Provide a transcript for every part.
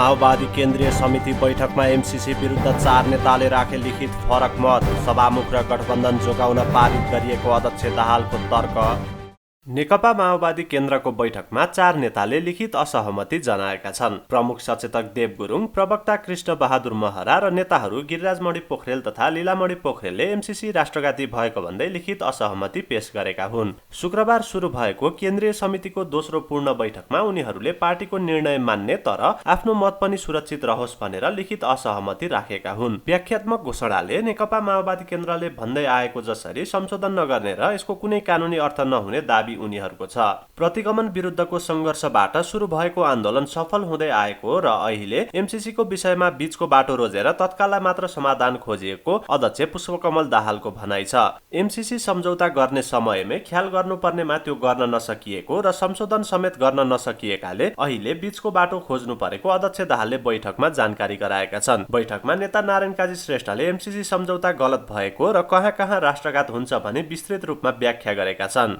माओवादी केन्द्रीय समिति बैठकमा एमसीसी विरुद्ध 4 नेताले राखे लिखित फरक मत। सभामुख र गठबन्धन जोगाउन पारित गरिएको अध्यक्ष दाहालको तर्क। नेकपा माओवादी केन्द्रको बैठकमा 4 नेताले लिखित असहमति जनाएका छन्। प्रमुख सचेतक देव गुरुङ, प्रवक्ता कृष्ण बहादुर महरा र नेताहरू गिरिराजमणि पोखरेल तथा लीलामणि पोखरेलले एमसीसी राष्ट्रघाती भएको भन्दै लिखित असहमति पेश गरेका हुन्। शुक्रबार सुरु भएको केन्द्रीय समितिको दोस्रो पूर्ण बैठकमा उनीहरूले पार्टीको निर्णय मान्ने तर आफ्नो मत पनि सुरक्षित रहोस् भनेर लिखित असहमति राखेका हुन्। व्याख्यात्मक घोषणाले नेकपा माओवादी केन्द्रले भन्दै आएको जसरी संशोधन नगर्ने र यसको कुनै कानुनी अर्थ नहुने दाबी उनीहरूको छ। प्रतिगमन विरुद्धको संघर्षबाट सुरु भएको आन्दोलन सफल हुँदै आएको र अहिले एमसीसीको विषयमा बीचको बाटो रोजेर तत्काललाई मात्र समाधान खोजिएको अध्यक्ष पुष्पकमल दाहालको भनाइ छ। एमसीसी सम्झौता गर्ने समयमै ख्याल गर्नुपर्नेमा त्यो गर्न नसकिएको र संशोधन समेत गर्न नसकिएकाले अहिले बीचको बाटो खोज्नु परेको अध्यक्ष दाहालले बैठकमा जानकारी गराएका छन्। बैठकमा नेता नारायण काजी श्रेष्ठले एमसीसी सम्झौता गलत भएको र कहाँ कहाँ राष्ट्रघात हुन्छ भनी विस्तृत रूपमा व्याख्या गरेका छन्।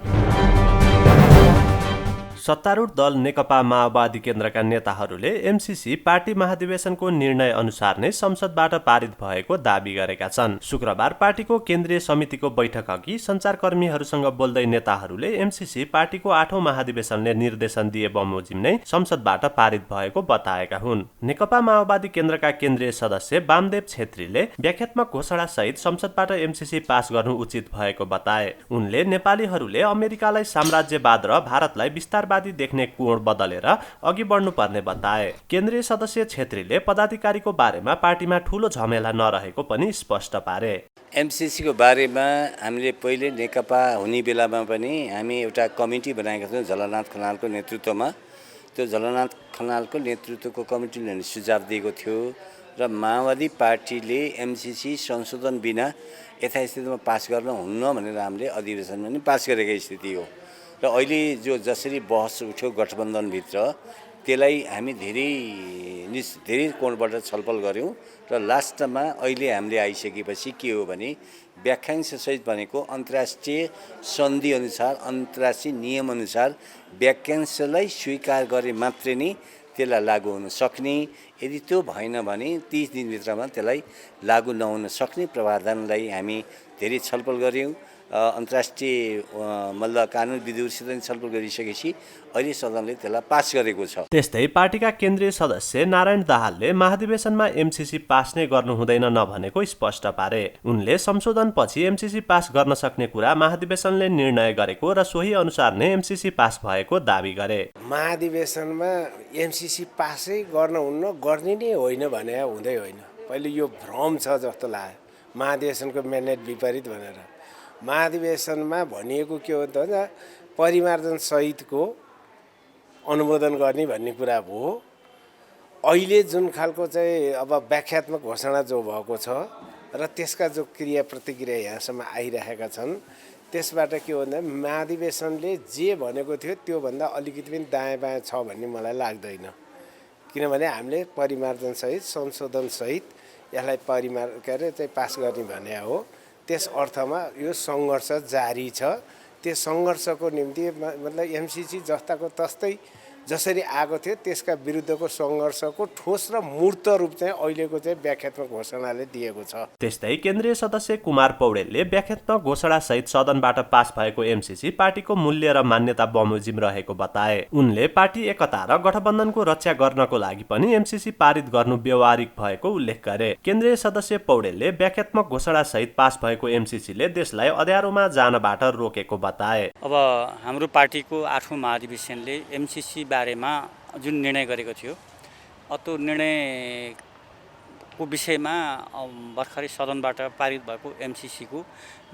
सत्तारूढ दल नेकपा माओवादी केन्द्रका नेताहरूले एमसीसी पार्टी महाधिवेशनको निर्णय अनुसार नै संसदबाट पारित भएको दाबी गरेका छन्। शुक्रबार पार्टीको केन्द्रीय समितिको बैठक अघि सञ्चारकर्मीहरूसँग बोल्दै नेताहरूले एमसीसी पार्टीको 8औं महाधिवेशनले निर्देशन दिए बमोजिम नै संसदबाट पारित भएको बताएका हुन्। नेकपा माओवादी केन्द्रका केन्द्रीय सदस्य वामदेव छेत्रीले व्याख्यात्मक घोषणा सहित संसदबाट एमसीसी पास गर्नु उचित भएको बताए। उनले नेपालीहरूले अमेरिकालाई साम्राज्यवाद र भारतलाई विस्तारवादी देख्ने कोण बदलेर अघि बढ्नुपर्ने बताए। केन्द्रीय सदस्य छेत्रीले पदाधिकारीको बारेमा पार्टीमा ठूलो झमेला नरहेको पनि स्पष्ट पारे। एमसीसीको बारेमा हामीले पहिले नेकपा हुने बेलामा पनि हामी एउटा कमिटी बनाएका थियौँ झलनाथ खनालको नेतृत्वमा। त्यो झलनाथ खनालको नेतृत्वको कमिटीले सुझाव दिएको थियो र माओवादी पार्टीले एमसीसी संशोधन बिना यथास्थितिमा पास गर्न हुन्न भनेर हामीले अधिवेशनमा नि पास गरेको स्थिति हो। र अहिले जसरी बहस उठ्यो गठबन्धनभित्र त्यसलाई हामी धेरै कोणबाट छलफल गऱ्यौँ र लास्टमा अहिले हामीले आइसकेपछि के हो भने व्याख्याङ्शसहित भनेको अन्तर्राष्ट्रिय सन्धि अनुसार अन्तर्राष्ट्रिय नियमअनुसार व्याख्याङ्शलाई स्वीकार गरे मात्रै नै त्यसलाई लागू हुन सक्ने, यदि त्यो भएन भने 30 दिनभित्रमा त्यसलाई लागू नहुन सक्ने प्रावधानलाई हामी धेरै छलफल गऱ्यौँ। अन्तर्राष्ट्रिय कानुन विधिहरूसित छलफल गरिसकेपछि अहिले सदनले त्यसलाई पास गरेको छ। त्यस्तै पार्टीका केन्द्रीय सदस्य नारायण दाहालले महाधिवेशनमा एमसीसी पास नै गर्नु हुँदैन नभनेको स्पष्ट पारे। उनले संशोधनपछि एमसीसी पास गर्न सक्ने कुरा महाधिवेशनले निर्णय गरेको र सोही अनुसार नै एमसीसी पास भएको दाबी गरे। महाधिवेशनमा एमसीसी पासै गर्न हुन्न, गर्ने नै होइन भने हुँदै होइन। पहिले यो भ्रम छ जस्तो लाग्यो महाधिवेशनको म्यान्डेट विपरीत भनेर। महाधिवेशनमा भनिएको के हो त परिमार्जन सहितको अनुमोदन गर्ने भन्ने कुरा हो। अहिले जुन खालको चाहिँ अब व्याख्यात्मक घोषणा जो भएको छ र त्यसका जो क्रिया प्रतिक्रिया यहाँसम्म आइरहेका छन् त्यसबाट के हो भन्दा महाधिवेशनले जे भनेको थियो त्योभन्दा अलिकति पनि दायाँ बायाँ छ भन्ने मलाई लाग्दैन। किनभने हामीले परिमार्जन सहित संशोधन सहित यसलाई चाहिँ पास गर्ने भने हो। त्यस अर्थमा यो सङ्घर्ष जारी छ। त्यो सङ्घर्षको निम्ति मतलब एमसीसी जस्ताको तस्तै जसरी आएको थियो त्यसका विरुद्धको सङ्घर्षको ठोस र मूर्त रूप चाहिँ अहिलेको चाहिँ व्याख्यात्मक घोषणाले दिएको छ। त्यस्तै केन्द्रीय सदस्य कुमार पौडेलले व्याख्यात्मक घोषणा सहित सदनबाट पास भएको एमसीसी पार्टीको मूल्य र मान्यता बमोजिम रहेको बताए। उनले पार्टी एकता र गठबन्धनको रक्षा गर्नको लागि पनि एमसीसी पारित गर्नु व्यावहारिक भएको उल्लेख गरे। केन्द्रीय सदस्य पौडेलले व्याख्यात्मक घोषणा सहित पास भएको एमसीसीले देशलाई अँध्यारोमा जानबाट रोकेको बताए। अब हाम्रो पार्टीको 8औं महाधिवेशनले एमसीसी बारेमा जुन निर्णय गरेको थियो त्यो निर्णयको विषयमा भर्खरै सदनबाट पारित भएको एमसीसीको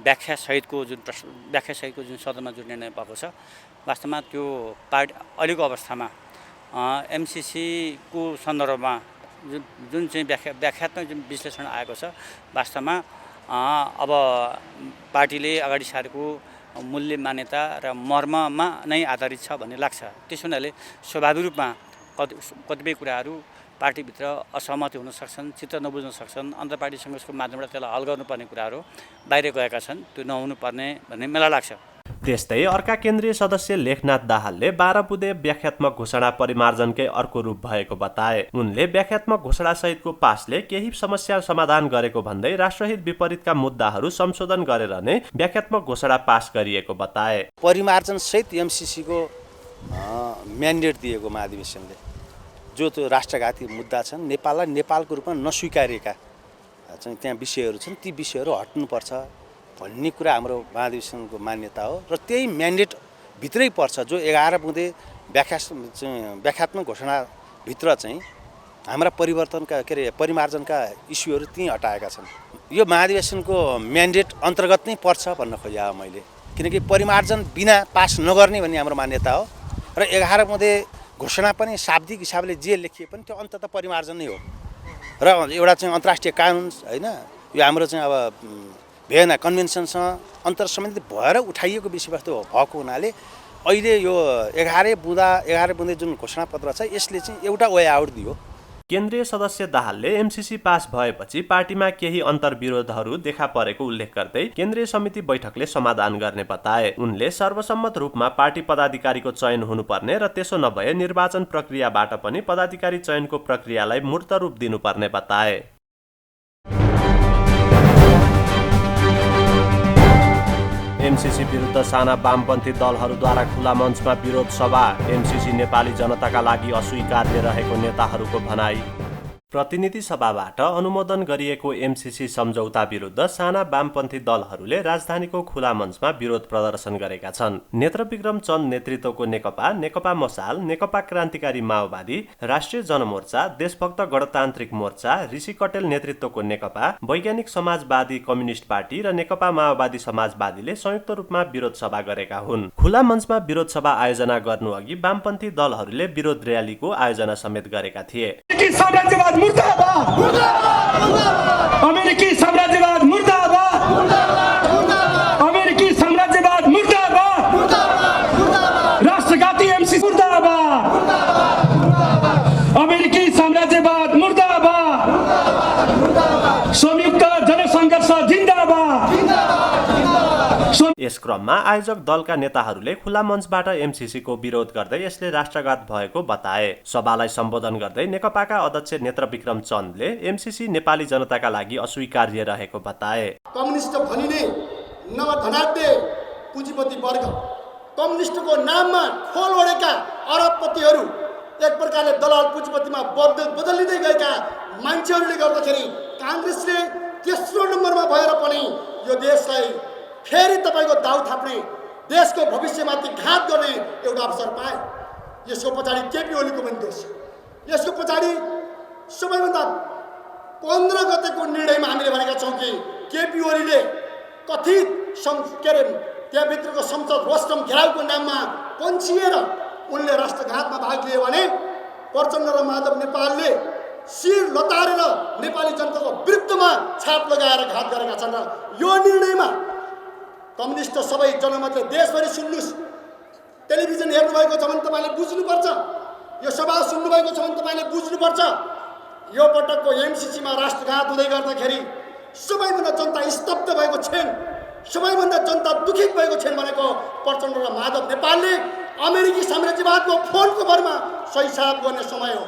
व्याख्यासहितको जुन सदनमा जुन निर्णय भएको छ वास्तवमा त्यो पार्टी अहिलेको अवस्थामा एमसीसीको सन्दर्भमा जुन चाहिँ व्याख्यात्मक जुन विश्लेषण आएको छ वास्तवमा अब पार्टीले अगाडि सारेको मूल्य मान्यता र मर्ममा नै आधारित छ भन्ने लाग्छ। त्यसो हुनाले स्वाभाविक रूपमा कतिपय कुराहरू पार्टीभित्र असहमति हुन सक्छन्, चित्त नबुझ्न सक्छन्, अन्तर्पार्टी सङ्घर्षको माध्यमबाट त्यसलाई हल गर्नुपर्ने कुराहरू बाहिर गएका छन्। त्यो नहुनुपर्ने भन्ने मलाई लाग्छ। त्यस्तै अर्का केन्द्रीय सदस्य लेखनाथ दाहालले 12 बुँदे व्याख्यात्मक घोषणा परिमार्जनकै अर्को रूप भएको बताए। उनले व्याख्यात्मक घोषणा सहितको पासले केही समस्या समाधान गरेको भन्दै राष्ट्रहित विपरीतका मुद्दाहरू संशोधन गरेर नै व्याख्यात्मक घोषणा पास गरिएको बताए। परिमार्जन सहित एमसीसीको म्यान्डेट दिएको महाधिवेशनले जो त्यो राष्ट्रघाती मुद्दा छन्, नेपाललाई नेपालको रूपमा नस्वीकारिएका चाहिँ त्यहाँ विषयहरू छन्, ती विषयहरू हट्नुपर्छ भन्ने कुरा हाम्रो महाधिवेशनको मान्यता हो र त्यही म्यान्डेट भित्रै पर्छ जो 11 बुँदे व्याख्यात्मक घोषणाभित्र चाहिँ हाम्रा परिवर्तनका परिमार्जनका इस्युहरू त्यहीँ हटाएका छन्। यो महाधिवेशनको म्यान्डेट अन्तर्गत नै पर्छ भन्न खोजेँ मैले, किनकि परिमार्जन बिना पास नगर्ने भन्ने हाम्रो मान्यता हो र 11 बुँदे घोषणा पनि शाब्दिक हिसाबले जे लेखिए पनि त्यो अन्ततः परिमार्जन नै हो र एउटा चाहिँ अन्तर्राष्ट्रिय कानुन होइन, यो हाम्रो चाहिँ अब भिएना कन्भेन्सनसँग अन्तर्सम्बन्धित भएर उठाइएको विषयवस्तु भएको हुनाले अहिले यो 11 बुँदे जुन घोषणापत्र छ यसले चाहिँ एउटा वे आउट दियो। केन्द्रीय सदस्य दाहालले एमसीसी पास भएपछि पार्टीमा केही अन्तर्विरोधहरू देखा परेको उल्लेख गर्दै केन्द्रीय समिति बैठकले समाधान गर्ने बताए। उनले सर्वसम्मत रूपमा पार्टी पदाधिकारीको चयन हुनुपर्ने र त्यसो नभए निर्वाचन प्रक्रियाबाट पनि पदाधिकारी चयनको प्रक्रियालाई मूर्त रूप दिनुपर्ने बताए। एमसीसी विरुद्ध साना वामपन्थी दलहरूद्वारा खुला मञ्चमा विरोध सभा। एमसीसी नेपाली जनताका लागि अस्वीकार्य रहेको नेताहरूको भनाई। प्रतिनिधि सभाबाट अनुमोदन गरिएको एमसीसी सम्झौता विरुद्ध साना वामपन्थी दलहरूले राजधानीको खुला मञ्चमा विरोध प्रदर्शन गरेका छन्। नेत्रविक्रम चन्द नेतृत्वको नेकपा, नेकपा मसाल, नेकपा क्रान्तिकारी माओवादी, राष्ट्रिय जनमोर्चा, देशभक्त गणतान्त्रिक मोर्चा, ऋषि कटेल नेतृत्वको नेकपा, वैज्ञानिक समाजवादी कम्युनिस्ट पार्टी र नेकपा माओवादी समाजवादीले संयुक्त रूपमा विरोध सभा गरेका हुन्। खुला मञ्चमा विरोध सभा आयोजना गर्नु अघि वामपन्थी दलहरूले विरोध र्यालीको आयोजना समेत गरेका थिए। अमेरिकी साम्राज्यवाद मुर्दाबाद, अमेरिकी साम्राज्यवाद मुर्दाबाद, राष्ट्रघाती एमसीसी मुर्दाबाद, अमेरिकी साम्राज्यवाद मुर्दाबाद, संयुक्त जनसङ्घर्ष जिन्दाबाद। यस क्रममा आयोजक दलका नेताहरूले खुला मञ्चबाट एमसीसीको विरोध गर्दै यसले राष्ट्रघात भएको बताए। सभालाई सम्बोधन गर्दै नेकपाका अध्यक्ष नेत्रविक्रम चन्दले एमसीसी नेपाली जनताका लागि अस्वीकार्य रहेको बताए। कम्युनिस्ट भनिने नवधनाढ्य पुँजीपति वर्ग, कम्युनिस्टको नाममा खोल ओढेका अरबपतिहरू, एक प्रकारले दलाल पुँजीपतिमा बदलिँदै गएका मान्छेहरूले गर्दाखेरि काङ्ग्रेसले तेस्रो नम्बरमा भएर पनि यो देशलाई फेरि तपाईँको दाउ थाप्ने, देशको भविष्यमाथि घात गर्ने एउटा अवसर पाए। यसको पछाडि केपी ओलीको पनि दोष। यसको पछाडि सबैभन्दा 15 गतेको निर्णयमा हामीले भनेका छौँ कि केपी ओलीले कथित त्यहाँभित्रको संसद रोस्टम घेराउको नाममा पन्छिएर उनले राष्ट्रघातमा भाग लिए भने प्रचण्ड र माधव नेपालले शिर लतारेर नेपाली जनताको विरुद्धमा छाप लगाएर घात गरेका छन्। र यो निर्णयमा कम्युनिस्ट सबै जनमतले देशभरि सुन्नुहोस्, टेलिभिजन हेर्नुभएको छ भने तपाईँले बुझ्नुपर्छ, यो सभा सुन्नुभएको छ भने तपाईँले बुझ्नुपर्छ। यो पटकको एमसीसीमा राष्ट्रघात हुँदै गर्दाखेरि सबैभन्दा जनता स्तब्ध भएको छन्, सबैभन्दा जनता दुखित भएको छन् भनेको प्रचण्ड र माधव नेपालले अमेरिकी साम्राज्यवादको फोनको भरमा सही साफ गर्ने समय हो।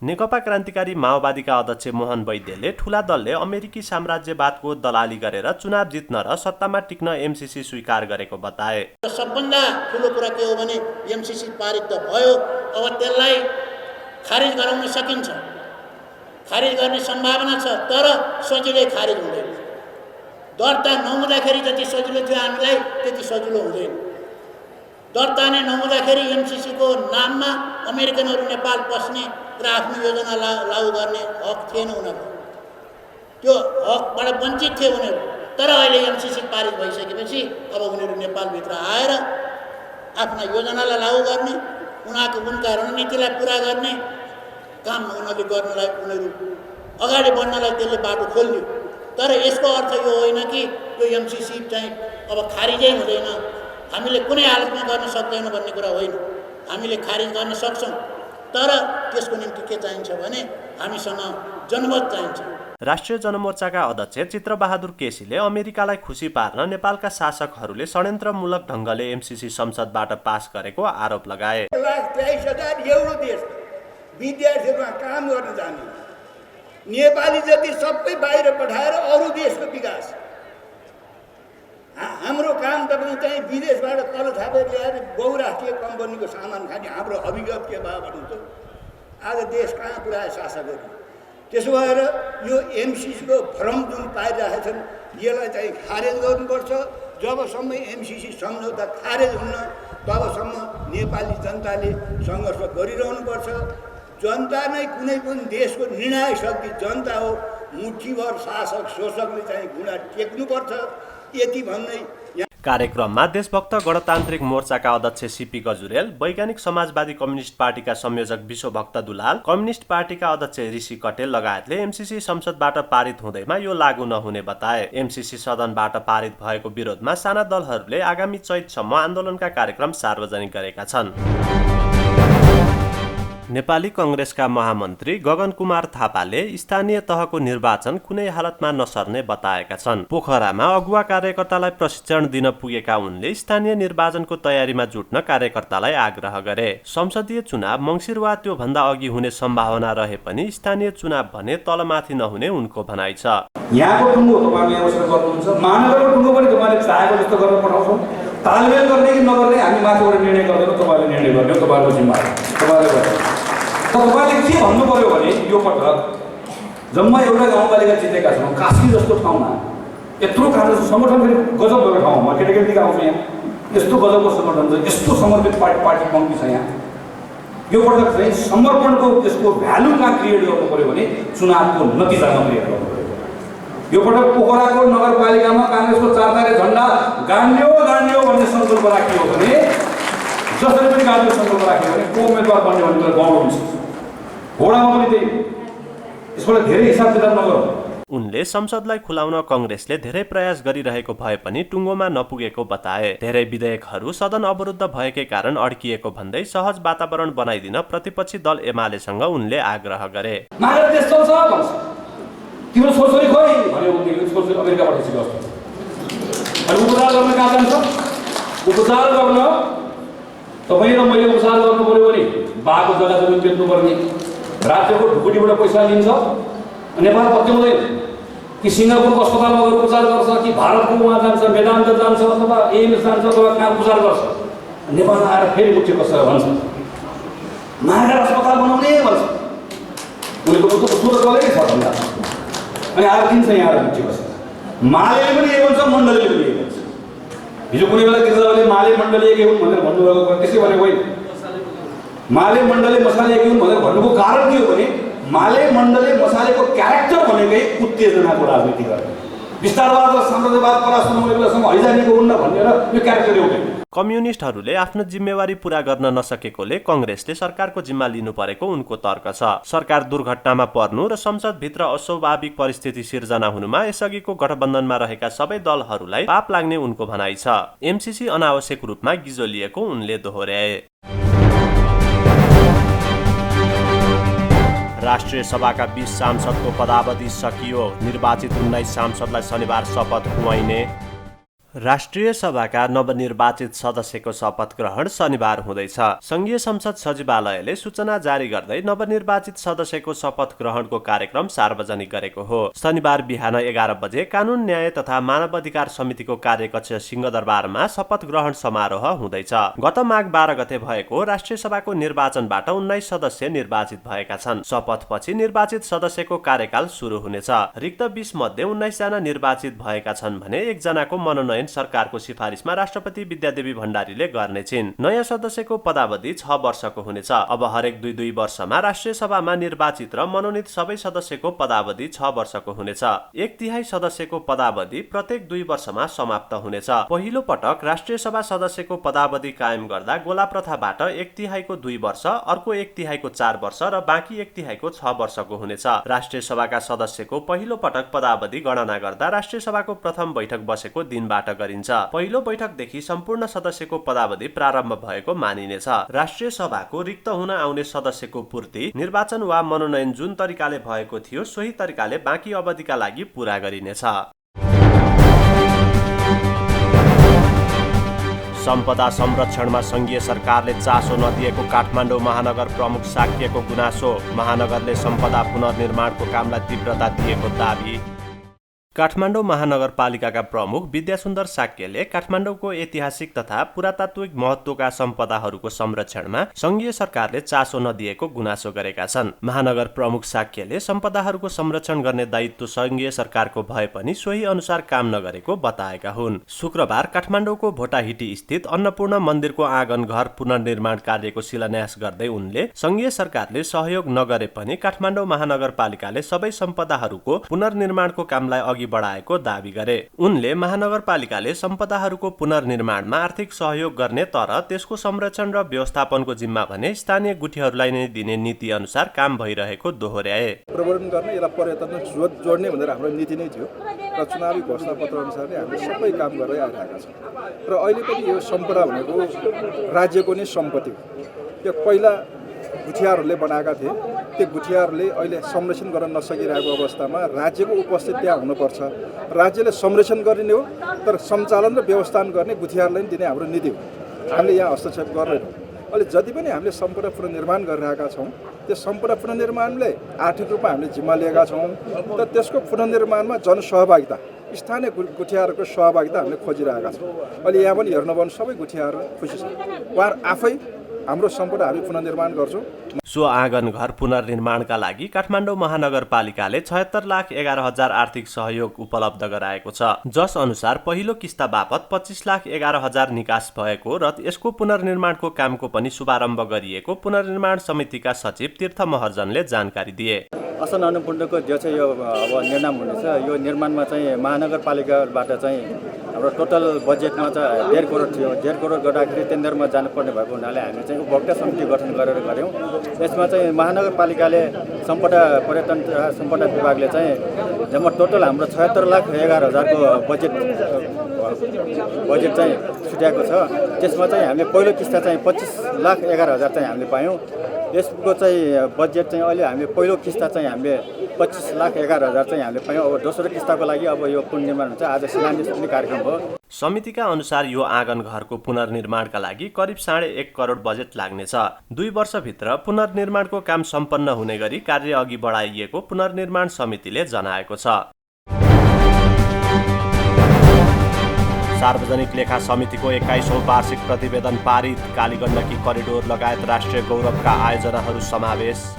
नेकपा क्रान्तिकारी माओवादीका अध्यक्ष मोहन वैद्यले ठूला दलले अमेरिकी साम्राज्यवादको दलाली गरेर चुनाव जित्न र सत्तामा टिक्न एमसीसी स्वीकार गरेको बताए। सबभन्दा ठुलो कुरा के हो भने एमसीसी पारित त भयो, अब त्यसलाई खारिज गराउन सकिन्छ, खारिज गर्ने सम्भावना छ, तर सजिलै खारिज हुँदैन। दर्ता नहुँदाखेरि जति सजिलो थियो हामीलाई त्यति सजिलो हुँदैन। दर्ता नै नहुँदाखेरि एमसीसीको नाममा अमेरिकनहरू नेपाल पस्ने र आफ्नो योजना लागू गर्ने हक थिएन उनीहरू, त्यो हकबाट वञ्चित थिए उनीहरू। तर अहिले एमसीसी पारित भइसकेपछि अब उनीहरू नेपालभित्र आएर आफ्ना योजनालाई लागू गर्ने, उनका रणनीतिलाई पुरा गर्ने काम उनीहरूले गर्नलाई उनीहरू अगाडि बढ्नलाई त्यसले बाटो खोलिदियो। तर यसको अर्थ यो होइन कि यो एमसीसी चाहिँ अब खारिजै हुँदैन, हामीले कुनै हालतमा गर्न सक्दैन भन्ने कुरा होइन। हामीले खारिज गर्न सक्छौँ, तर त्यसको निम्ति के चाहिन्छ भने हामीसँग जनमत चाहिन्छ। राष्ट्रिय जनमोर्चाका अध्यक्ष चित्रबहादुर केसीले अमेरिकालाई खुसी पार्न नेपालका शासकहरूले षड्यन्त्रमूलक ढङ्गले एमसीसी संसदबाट पास गरेको आरोप लगाए। 1,23,000 एउटो देश विद्यार्थीहरूमा काम गर्न जाने नेपाली जति सबै बाहिर पठाएर अरू देशको विकास। हाम्रो काम तपाईँ चाहिँ विदेशबाट तल छापेर ल्याएर बहुराष्ट्रिय कम्पनीको सामान खाने हाम्रो अभिगत के भयो भन्नु त आज देश कहाँ पुऱ्याए शासकहरू। त्यसो भएर यो एमसीसीको भ्रम जुन पाइरहेका छन् यसलाई चाहिँ खारेज गर्नुपर्छ। जबसम्म एमसीसी सम्झौता खारेज हुन्न तबसम्म नेपाली जनताले सङ्घर्ष गरिरहनुपर्छ। जनता नै कुनै पनि देशको निर्णायक शक्ति जनता हो। मुठीभर शासक शोषकले चाहिँ घुँडा टेक्नुपर्छ यति भन्दै। कार्यक्रममा देशभक्त गणतान्त्रिक मोर्चाका अध्यक्ष सीपी गजुरेल, वैज्ञानिक समाजवादी कम्युनिस्ट पार्टीका संयोजक विश्वभक्त दुलाल, कम्युनिस्ट पार्टीका अध्यक्ष ऋषि कटेल लगायतले एमसीसी संसदबाट पारित हुँदैमा यो लागू नहुने बताए। एमसीसी सदनबाट पारित भएको विरोधमा साना दलहरूले आगामी चैतसम्म आन्दोलनका कार्यक्रम सार्वजनिक गरेका छन्। नेपाली कांग्रेसका महामन्त्री गगन कुमार थापाले स्थानीय तहको निर्वाचन कुनै हालतमा नसर्ने बताएका छन्। पोखरामा अगुवा कार्यकर्तालाई प्रशिक्षण दिन पुगेका उनले स्थानीय निर्वाचनको तयारीमा जुट्न कार्यकर्तालाई आग्रह गरे। संसदीय चुनाव मङ्सिर वा त्यो भन्दा अघि हुने सम्भावना रहे पनि स्थानीय चुनाव भने तलमाथि नहुने उनको भनाइ छ। यहाँको टुङ्गो तपाईँले अवसर गर्नुहुन्छ, महानगरको टुङ्गो पनि तपाईँले चाहेको जस्तो गर्न पठाउँछौँ। तालमेल गर्ने कि नगर्ने हामी माथिबाट निर्णय गर्दैनौँ, तपाईँले निर्णय गर्ने हो, तपाईँको जिम्मा तपाईँले गर्नु। तपाईँले के भन्नु पर्यो भने यो पटक जम्मा एउटा गाउँपालिका जितेका छौँ। कास्की जस्तो ठाउँमा यत्रो काँग्रेस सङ्गठन फेरि गजब भएको ठाउँमा केटाकेटी आउँछ। यहाँ यस्तो गजबको सङ्गठन छ, यस्तो समर्पित पार्टी पङ्क्ति छ यहाँ। यो पटक चाहिँ समर्पणको यसको भ्यालु कहाँ क्रिएट गर्नु पर्यो भने चुनावको नतिजामा क्रिएट गर्नु पर्यो। यो पटक पोखराको नगरपालिकामा काङ्ग्रेसको 4 तारे झन्डा गाड्यो भन्ने सङ्कल्प राखियो भने जसरी पनि गाड्यो सङ्कल्प राख्यो भने को उम्मेदवार बन्ने भन्ने कुरा गाउँ हुन्छ। घोडामा पनि त्यही यसबाट धेरै हिसाब किताब नगरौँ। उनले संसदलाई खुलाउन कांग्रेसले धेरै प्रयास गरिरहेको भए पनि टुङ्गोमा नपुगेको बताए। धेरै विधेयकहरू सदन अवरुद्ध भएकै कारण अड्किएको भन्दै सहज वातावरण बनाइदिन प्रतिपक्षी दल एमालेसँग उनले आग्रह गरे। मागेर देश चल्छ भन्छ, तिम्रो छोरछोरी खोइ भन्यो भने छोरछोरी अमेरिकाबाट सिक्यो जस्तो। अनि उपचार गर्न कहाँ जान्छ? उपचार गर्न तपाईँ र मैले उपचार गर्नु पर्यो भने बाको जग्गा जमिन बेच्नुपर्ने, राज्यको ढुकुटीबाट पैसा लिन्छ, नेपाल पत्याउँदैन कि सिङ्गापुरको अस्पतालमा गएर उपचार गर्छ कि भारतको उहाँ जान्छ, वेदान्त जान्छ अथवा एम्स जान्छ अथवा कहाँ उपचार गर्छ। नेपालमा आएर फेरि मुख्य कसरी भन्छ मागेर अस्पताल बनाउने भन्छ। उनीहरूको सुरु गरेकै छ भन्दा अनि आएर दिन्छ यहाँ आएर मुख्य कसरी। माले पनि यही भन्छ, मण्डलीले पनि यही भन्छ। हिजो कुनै बेला गिरिजाले माले मण्डली एकै हुन् भनेर भन्नुभएको कुरा त्यसै भने होइन। माले मण्डले मसाले एकै हुन् भनेर भन्नुको कारण के हो भने माले मण्डले मसालेको क्यारेक्टर भनेकै उत्तेजनाको राजनीति गर्ने, विस्तारवाद र साम्राज्यवाद परास्त नहुने बेलासम्म हैजानीको हुन्न भनेर यो क्यारेक्टर एउटै। कम्युनिस्टहरूले आफ्नो जिम्मेवारी पूरा गर्न नसकेकोले कांग्रेसले सरकारको जिम्मा लिनु परेको उनको तर्क छ। सरकार दुर्घटनामा पर्नु र संसदभित्र अस्वाभाविक परिस्थिति सिर्जना हुनुमा यसअघिको गठबन्धनमा रहेका सबै दलहरूलाई पाप लाग्ने उनको भनाइ छ। एमसीसी अनावश्यक रूपमा गिजोलिएको उनले दोहोर्याए। राष्ट्रिय सभाका 20 सांसदको पदावधि सकियो। निर्वाचित 19 सांसदलाई शनिबार शपथ खुवाइने। राष्ट्रिय सभाका नवनिर्वाचित सदस्यको शपथ ग्रहण शनिबार हुँदैछ। संघीय संसद सचिवालयले सूचना जारी गर्दै नवनिर्वाचित सदस्यको शपथ ग्रहणको कार्यक्रम सार्वजनिक गरेको हो। शनिबार बिहान 11 बजे कानून न्याय तथा मानव अधिकार समितिको कार्यकक्ष सिंहदरबारमा शपथ ग्रहण समारोह हुँदैछ। गत माघ 12 गते भएको राष्ट्रिय सभाको निर्वाचनबाट 19 सदस्य निर्वाचित भएका छन्। शपथपछि निर्वाचित सदस्यको कार्यकाल सुरु हुनेछ। रिक्त 20 मध्ये 19 जना निर्वाचित भएका छन् भने 1 जनाको मनोनयन सरकारको सिफारिसमा राष्ट्रपति विद्यादेवी भण्डारीले गर्ने छिन्। नयाँ सदस्यको पदावधि 6 वर्षको हुनेछ। अब हरेक 2 वर्षमा राष्ट्रिय सभामा निर्वाचित र मनोनित सबै सदस्यको पदावधि 6 वर्षको हुनेछ। 1/3 सदस्यको पदावधि प्रत्येक 2 वर्षमा समाप्त हुनेछ। पहिलो पटक राष्ट्रिय सभा सदस्यको पदावधि कायम गर्दा गोला प्रथाबाट 1/3 को 2 वर्ष, अर्को 1/3 को 4 वर्ष र बाँकी 1/3 को 6 वर्षको हुनेछ। राष्ट्रिय सभाका सदस्यको पहिलो पटक पदावधि गणना गर्दा राष्ट्रिय सभाको प्रथम बैठक बसेको दिनबाट गरिन्छ। पहिलो बैठकदेखि सम्पूर्ण सदस्यको पदावधि प्रारम्भ भएको मानिनेछ। राष्ट्रिय सभाको रिक्त हुन आउने सदस्यको पूर्ति निर्वाचन वा मनोनयन जुन तरिकाले भएको थियो सोही तरिकाले बाँकी अवधिका लागि पूरा गरिनेछ। सम्पदा संरक्षणमा संघीय सरकारले चासो नदिएको काठमाडौँ महानगर प्रमुख साक्यको गुनासो। महानगरले सम्पदा पुनर्निर्माणको कामलाई तीव्रता दिएको दाबी। काठमाडौँ महानगरपालिकाका प्रमुख विद्यासुन्दर साक्यले काठमाडौँको ऐतिहासिक तथा पुरातात्विक महत्त्वका सम्पदाहरूको संरक्षणमा संघीय सरकारले चासो नदिएको गुनासो गरेका छन्। महानगर प्रमुख साक्यले सम्पदाहरूको संरक्षण गर्ने दायित्व संघीय सरकारको भए पनि सोही अनुसार काम नगरेको बताएका हुन्। शुक्रबार काठमाडौँको भोटाहिटी स्थित अन्नपूर्ण मन्दिरको आँगन घर पुनर्निर्माण कार्यको शिलान्यास गर्दै उनले संघीय सरकारले सहयोग नगरे पनि काठमाडौँ महानगरपालिकाले सबै सम्पदाहरूको पुनर्निर्माणको कामलाई बढाएको दावी गरे। उनले महानगरपालिकाले सम्पदाहरूको पुनर्निर्माणमा आर्थिक सहयोग गर्ने तर त्यसको संरक्षण र व्यवस्थापनको जिम्मा भने स्थानीय गुठीहरूलाई नै दिने नीति अनुसार काम भइरहेको दोहोर्याए। प्रवर्धन गर्ने यसलाई पर्यटनमा जोड्ने भनेर हाम्रो नीति नै थियो र चुनावी घोषणापत्र अनुसार नै हामीले सबै काम गर्दै आइरहेका छौँ। र अहिले पनि यो सम्पदा भनेको राज्यको नै सम्पत्ति हो। यो पहिला गुठियाहरूले बनाएका थिए। त्यो गुठियाहरूले अहिले संरक्षण गर्न नसकिरहेको अवस्थामा राज्यको उपस्थिति त्यहाँ हुनुपर्छ। राज्यले संरक्षण गरिने हो तर सञ्चालन र व्यवस्थापन गर्ने गुठियाहरूलाई दिने हाम्रो नीति हो। हामीले यहाँ हस्तक्षेप गर्दैनौँ। अहिले जति पनि हामीले सम्पदा पुनर्निर्माण गरिरहेका छौँ त्यो सम्पदा पुनर्निर्माणले आर्थिक रूपमा हामीले जिम्मा लिएका छौँ तर त्यसको पुनर्निर्माणमा जनसहभागिता स्थानीय गुठियाहरूको सहभागिता हामीले खोजिरहेका छौँ। अहिले यहाँ पनि हेर्नुभयो भने सबै गुठियाहरू खुसी छन्। उहाँहरू आफै हाम्रो सम्पदा हामी पुनर्निर्माण गर्छौँ। सो आँगन घर पुनर्निर्माणका लागि काठमाडौँ महानगरपालिकाले 76,11,000 आर्थिक सहयोग उपलब्ध गराएको छ, जस अनुसार पहिलो किस्ता बापत 25,11,000 निकास भएको र यसको पुनर्निर्माणको कामको पनि शुभारम्भ गरिएको पुनर्निर्माण समितिका सचिव तीर्थ महर्जनले जानकारी दिए। असल अन्नपूर्णको जो चाहिँ यो अब निर्माण हुनेछ यो निर्माणमा चाहिँ महानगरपालिकाबाट चाहिँ हाम्रो टोटल बजेटमा चाहिँ 1.5 करोड थियो। 1.5 करोड गर्दाखेरि टेन्डरमा जानुपर्ने भएको हुनाले हामी चाहिँ उपभोक्ता समिति गठन गरेर गऱ्यौँ। यसमा चाहिँ महानगरपालिकाले सम्पदा पर्यटन सम्पदा विभागले चाहिँ जम्मा टोटल हाम्रो 76,11,000 को बजेट चाहिँ छुट्याएको छ। त्यसमा चाहिँ हामीले पहिलो किस्ता चाहिँ 25,11,000 चाहिँ हामीले पायौँ। यसको चाहिँ बजेट चाहिँ अहिले हामीले पहिलो किस्ता चाहिँ हामीले 25,11,000 चाहिँ हामीले पायौँ। अब दोस्रो किस्ताको लागि अब यो पुनर्निर्माण हुन्छ। आज शिलान्यास पनि कार्यक्रम हो। समितिका अनुसार यो आँगन घरको पुनर्निर्माणका लागि करिब 1.5 करोड बजेट लाग्नेछ। 2 वर्षभित्र पुनर्निर्माणको काम सम्पन्न हुने गरी कार्य अघि बढाइएको पुनर्निर्माण समितिले जनाएको छ। सार्वजनिक लेखा समितिको 21औं वार्षिक प्रतिवेदन पारित। कालीगण्डकी करिडोर लगायत राष्ट्रिय गौरवका आयोजनाहरू समावेश।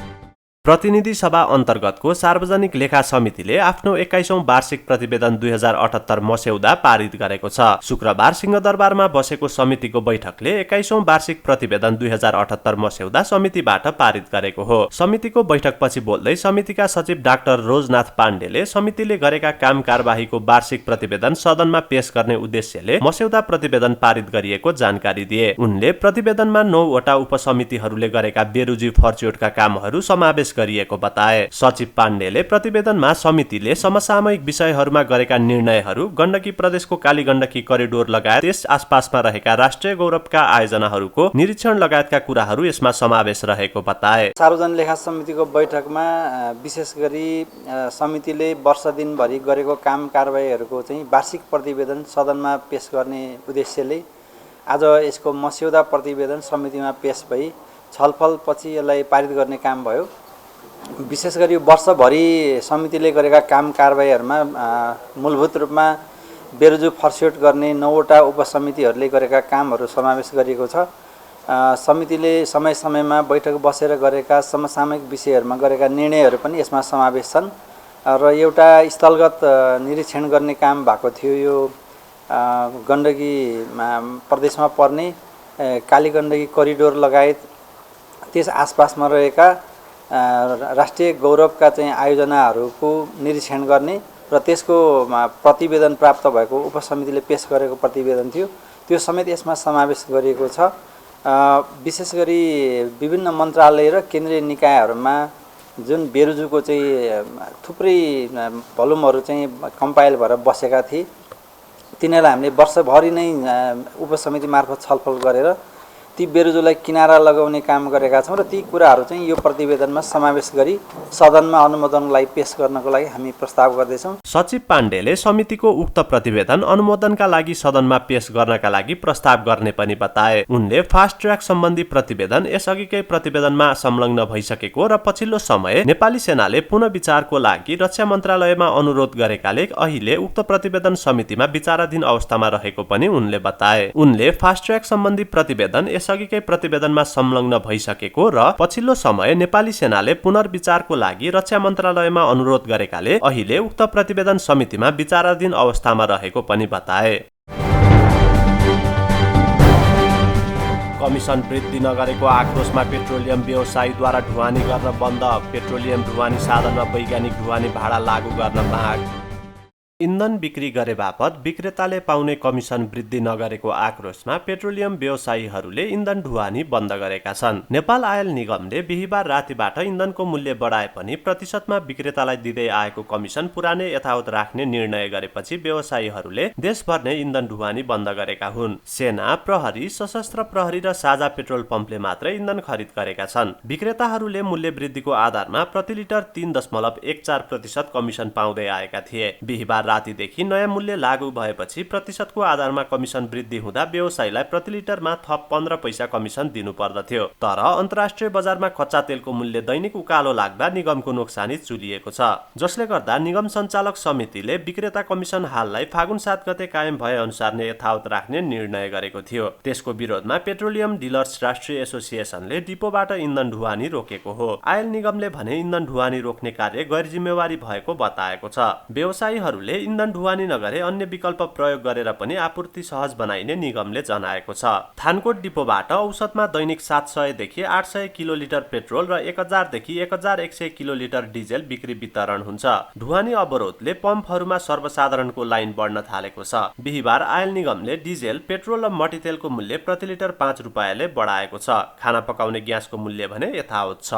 प्रतिनिधि सभा अन्तर्गतको सार्वजनिक लेखा समितिले आफ्नो 21औं वार्षिक प्रतिवेदन 2078 मस्यौदा पारित गरेको छ। शुक्रबार सिंहदरबारमा बसेको समितिको बैठकले 21औं वार्षिक प्रतिवेदन 2078 मस्यौदा समितिबाट पारित गरेको हो। समितिको बैठकपछि बोल्दै समितिका सचिव डाक्टर रोजनाथ पाण्डेले समितिले गरेका काम कारबाहीको वार्षिक प्रतिवेदन सदनमा पेश गर्ने उद्देश्यले मस्यौदा प्रतिवेदन पारित गरिएको जानकारी दिए। उनले प्रतिवेदनमा 9 वटा उपसमितिहरूले गरेका बेरुजी फर्च्युटका कामहरू समावेश गरिएको बताए। सचिव पाण्डेले प्रतिवेदनमा समितिले समसामयिक विषयहरूमा गरेका निर्णयहरू, गण्डकी प्रदेशको कालीगण्डकी करिडोर लगायत त्यस आसपासमा रहेका राष्ट्रिय गौरवका आयोजनाहरूको निरीक्षण लगायतका कुराहरू यसमा समावेश रहेको बताए। सार्वजनिक लेखा समितिको बैठकमा विशेष गरी समितिले वर्ष दिनभरि गरेको काम कारबाहीहरूको चाहिँ वार्षिक प्रतिवेदन सदनमा पेश गर्ने उद्देश्यले आज यसको मस्यौदा प्रतिवेदन समितिमा पेश भई छलफलपछि यसलाई पारित गर्ने काम भयो। विशेष गरी वर्षभरि समितिले गरेका काम कारबाहीहरूमा मूलभूत रूपमा बेरुजु फर्स्योट गर्ने 9 वटा उपसमितिहरूले गरेका कामहरू समावेश गरिएको छ। समितिले समय समयमा बैठक बसेर गरेका समसामयिक विषयहरूमा गरेका निर्णयहरू पनि यसमा समावेश छन् र एउटा स्थलगत निरीक्षण गर्ने काम भएको थियो। यो गण्डकी प्रदेशमा पर्ने कालीगण्डकी करिडोर लगायत त्यस आसपासमा रहेका राष्ट्रिय गौरवका चाहिँ आयोजनाहरूको निरीक्षण गर्ने र त्यसको प्रतिवेदन प्राप्त भएको उपसमितिले पेश गरेको प्रतिवेदन थियो, त्यो समेत यसमा समावेश गरिएको छ। विशेष गरी विभिन्न मन्त्रालय र केन्द्रीय निकायहरूमा जुन बेरुजुको चाहिँ थुप्रै भोल्युमहरू चाहिँ कम्पाइल भएर बसेका थिए तिनीहरूलाई हामीले वर्षभरि नै उपसमिति मार्फत छलफल गरेर ती बेरोजगारलाई किनारा लगाउने काम गरेका छौँ र ती कुराहरू चाहिँ यो प्रतिवेदनमा समावेश गरी सदनमा अनुमोदनको लागि पेश गर्नको लागि हामी प्रस्ताव गर्दैछौँ। सचिव पाण्डेले समितिको उक्त प्रतिवेदन अनुमोदनका लागि सदनमा पेश गर्नका लागि प्रस्ताव गर्ने पनि बताए। उनले फास्ट ट्र्याक सम्बन्धी प्रतिवेदन यसअघिकै प्रतिवेदनमा संलग्न भइसकेको र पछिल्लो समय नेपाली सेनाले पुनः विचारको लागि रक्षा मन्त्रालयमा अनुरोध गरेकाले अहिले उक्त प्रतिवेदन समितिमा विचाराधीन अवस्थामा रहेको पनि उनले बताए। उनले फास्ट ट्र्याक सम्बन्धी प्रतिवेदन यसअघिकै प्रतिवेदनमा संलग्न भइसकेको र पछिल्लो समय नेपाली सेनाले पुनर्विचारको लागि रक्षा मन्त्रालयमा अनुरोध गरेकाले अहिले उक्त प्रतिवेदन समितिमा विचाराधीन अवस्थामा रहेको पनि बताए। कमिसन वृद्धि नगरेको आक्रोशमा पेट्रोलियम व्यवसायीद्वारा ढुवानी गर्न बन्द। पेट्रोलियम ढुवानी साधनमा वैज्ञानिक ढुवानी भाडा लागू गर्न माग। इन्धन बिक्री गरे बापत विक्रेताले पाउने कमिसन वृद्धि नगरेको आक्रोशमा पेट्रोलियम व्यवसायीहरूले इन्धन ढुवानी बन्द गरेका छन्। नेपाल आयल निगमले बिहीबार रातिबाट इन्धनको मूल्य बढाए पनि प्रतिशतमा विक्रेतालाई दिँदै आएको कमिसन पुरानै यथावत राख्ने निर्णय गरेपछि व्यवसायीहरूले देशभर नै इन्धन ढुवानी बन्द गरेका हुन्। सेना, प्रहरी, सशस्त्र प्रहरी र साझा पेट्रोल पम्पले मात्रै इन्धन खरिद गरेका छन्। विक्रेताहरूले मूल्य वृद्धिको आधारमा प्रति लिटर 3.14% कमिसन पाउँदै आएका थिए। बिहीबार रातिदेखि नयाँ मूल्य लागू भएपछि प्रतिशतको आधारमा कमिसन वृद्धि हुँदा व्यवसायीलाई प्रति लिटरमा थप 15 पैसा कमिसन दिनु पर्दथ्यो। तर अन्तर्राष्ट्रिय बजारमा कच्चा तेलको मूल्य दैनिक उकालो लाग्दा निगमको नोक्सानी चुलिएको छ, जसले गर्दा निगम सञ्चालक समितिले विक्रेता कमिसन हाललाई फागुन 7 गते कायम भए अनुसार नै यथावत राख्ने निर्णय गरेको थियो। त्यसको विरोधमा पेट्रोलियम डिलर्स राष्ट्रिय एसोसिएसनले डिपोबाट इन्धन ढुवानी रोकेको हो। आयल निगमले भने इन्धन ढुवानी रोक्ने कार्य गैर जिम्मेवारी भएको बताएको छ। व्यवसायीहरूले इन्धन ढुवानी नगरे अन्य विकल्प प्रयोग गरेर पनि आपूर्ति सहज बनाइने निगमले जनाएको छ। थानकोट डिपोबाट औसतमा दैनिक 700 देखि 800 किलोलिटर पेट्रोल र 1000 देखि 1100 किलोलिटर डिजेल बिक्री वितरण हुन्छ। ढुवानी अवरोधले पम्पहरूमा सर्वसाधारणको लाइन बढ्न थालेको छ। बिहीबार आयल निगमले डिजेल, पेट्रोल र मट्टीतेलको मूल्य प्रति लिटर 5 रुपैयाँले बढाएको छ। खाना पकाउने ग्यासको मूल्य भने यथावत छ।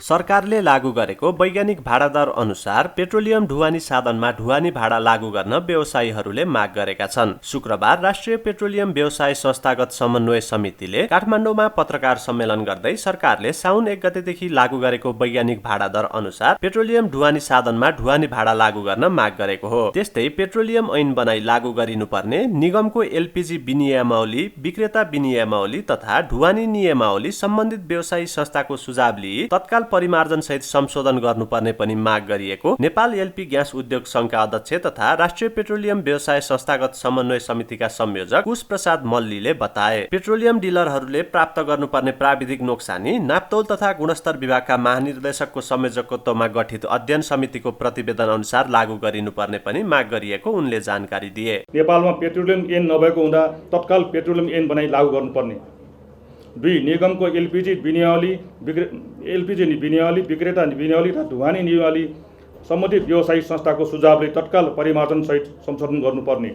सरकारले लागू गरेको वैज्ञानिक भाडा दर अनुसार पेट्रोलियम ढुवानी साधनमा ढुवानी भाडा लागू गर्न व्यवसायीहरूले माग गरेका छन्। शुक्रबार राष्ट्रिय पेट्रोलियम व्यवसाय संस्थागत समन्वय समितिले काठमाडौँमा पत्रकार सम्मेलन गर्दै सरकारले साउन 1 गतेदेखि लागू गरेको वैज्ञानिक भाडा दर अनुसार पेट्रोलियम ढुवानी साधनमा ढुवानी भाडा लागू गर्न माग गरेको हो। त्यस्तै पेट्रोलियम ऐन बनाई लागू गरिनुपर्ने निगमको एलपीजी विनियमावली, विक्रेता विनियमावली तथा ढुवानी नियमावली सम्बन्धित व्यवसायी संस्थाको सुझाव लिई तत्काल परिमार्जन सहित संशोधन गर्नुपर्ने पनि माग गरिएको नेपाल एलपी ग्यास उद्योग संघका अध्यक्ष तथा राष्ट्रिय पेट्रोलियम व्यवसाय संस्थागत समन्वय समितिका संयोजक कुश प्रसाद मल्लीले बताए। पेट्रोलियम डिलरहरूले प्राप्त गर्नुपर्ने प्राविधिक नोक्सानी नाप्तोल तथा गुणस्तर विभागका महानिर्देशकको संयोजकत्वमा गठित अध्ययन समितिको प्रतिवेदन अनुसार लागू गरिनुपर्ने पनि माग गरिएको उनले जानकारी दिए। नेपालमा पेट्रोलियम ऐन नभएको हुँदा तत्काल पेट्रोलियम ऐन बनाई लागू गर्नुपर्ने। 2. निगमको एलपीजी विनियमावली, विक्रेता विनियमावली र ढुवानी नियमावली सम्बन्धित व्यवसायिक संस्थाको सुझावले तत्काल परिमार्जन सहित संशोधन गर्नुपर्ने।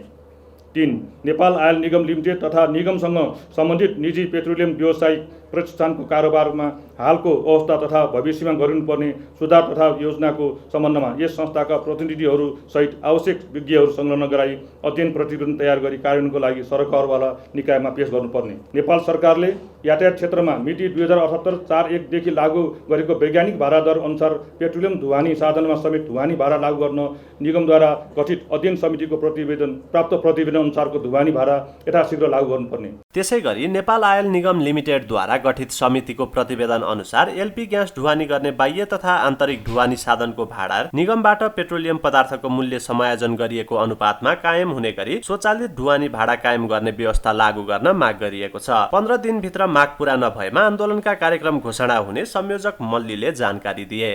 3. नेपाल आयल निगम लिमिटेड तथा निगमसँग सम्बन्धित निजी पेट्रोलियम व्यवसायिक प्रतिष्ठानको कारोबारमा हालको अवस्था तथा भविष्यमा गरिनुपर्ने सुधार तथा योजनाको सम्बन्धमा यस संस्थाका प्रतिनिधिहरू सहित आवश्यक विज्ञहरू संलग्न गराई अध्ययन प्रतिवेदन तयार गरी कार्यान्वयनको लागि सरकारवाला निकायमा पेश गर्नुपर्ने। नेपाल सरकारले यातायात क्षेत्रमा मिति 2078-41 देखि लागू गरेको वैज्ञानिक भाडा दर अनुसार पेट्रोलियम ढुवानी साधनमा समेत ढुवानी भाडा लागू गर्न निगमद्वारा गठित अध्ययन समितिको प्राप्त प्रतिवेदन अनुसारको ढुवानी भाडा यथाशीघ्र लागू गर्नुपर्ने। त्यसैगरी नेपाल आयल निगम लिमिटेडद्वारा गठित समितिको प्रतिवेदन अनुसार एलपी ग्यास ढुवानी गर्ने बाह्य तथा आन्तरिक ढुवानी साधनको भाडा निगमबाट पेट्रोलियम पदार्थको मूल्य समायोजन गरिएको अनुपातमा कायम हुने गरी स्वचालित ढुवानी भाडा कायम गर्ने व्यवस्था लागू गर्न माग गरिएको छ। 15 दिनभित्र माग पूरा नभएमा आन्दोलनका कार्यक्रम घोषणा हुने संयोजक मल्लीले जानकारी दिए।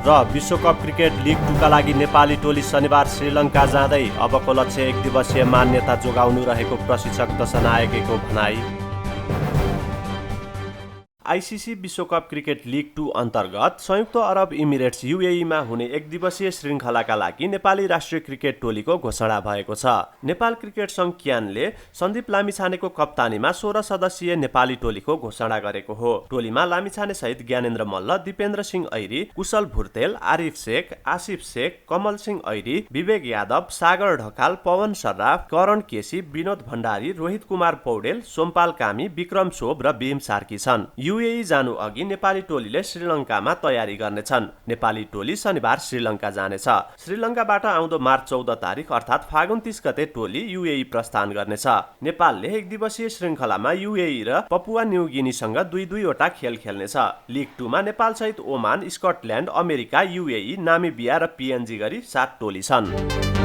र विश्वकप क्रिकेट लिग 2 का लागि नेपाली टोली शनिबार श्रीलङ्का जाँदै अबको लक्ष्य 1 दिवसीय मान्यता जोगाउनु रहेको प्रशिक्षक दशनायकको भनाई। आइसिसी विश्वकप क्रिकेट लिग 2 अन्तर्गत संयुक्त अरब इमिरेट्स UAE-मा हुने एक दिवसीय श्रृङ्खलाका लागि नेपाली राष्ट्रिय क्रिकेट टोलीको घोषणा भएको छ। नेपाल क्रिकेट सङ्घ क्यानले सन्दीप लामिछानेको कप्तानीमा 16 सदस्यीय नेपाली टोलीको घोषणा गरेको हो। टोलीमा लामिछाने सहित ज्ञानेन्द्र मल्ल, दिपेन्द्र सिंह ऐरी, कुशल भुर्तेल, आरिफ शेख, आसिफ शेख, कमल सिंह ऐरी, विवेक यादव, सागर ढकाल, पवन सर्राफ, करण केसी, विनोद भण्डारी, रोहित कुमार पौडेल, सोमपाल कामी, विक्रम सोब र भीम सार्की छन्। UAE जानु अघि नेपाली टोलीले श्रीलङ्कामा तयारी गर्नेछन्। नेपाली टोली शनिबार श्रीलङ्का जानेछ। श्रीलङ्काबाट आउँदो मार्च 14 तारिक अर्थात् फागुन 30 गते टोली UAE प्रस्थान गर्नेछ। नेपालले एक दिवसीय श्रृङ्खलामा UAE र पपुवा न्यू गिनीसँग 2-2वटा खेल खेल्नेछ। लिग 2 मा नेपाल सहित Oman, Scotland, America, UAE, Namibia र PNG गरी 7 टोली छन्।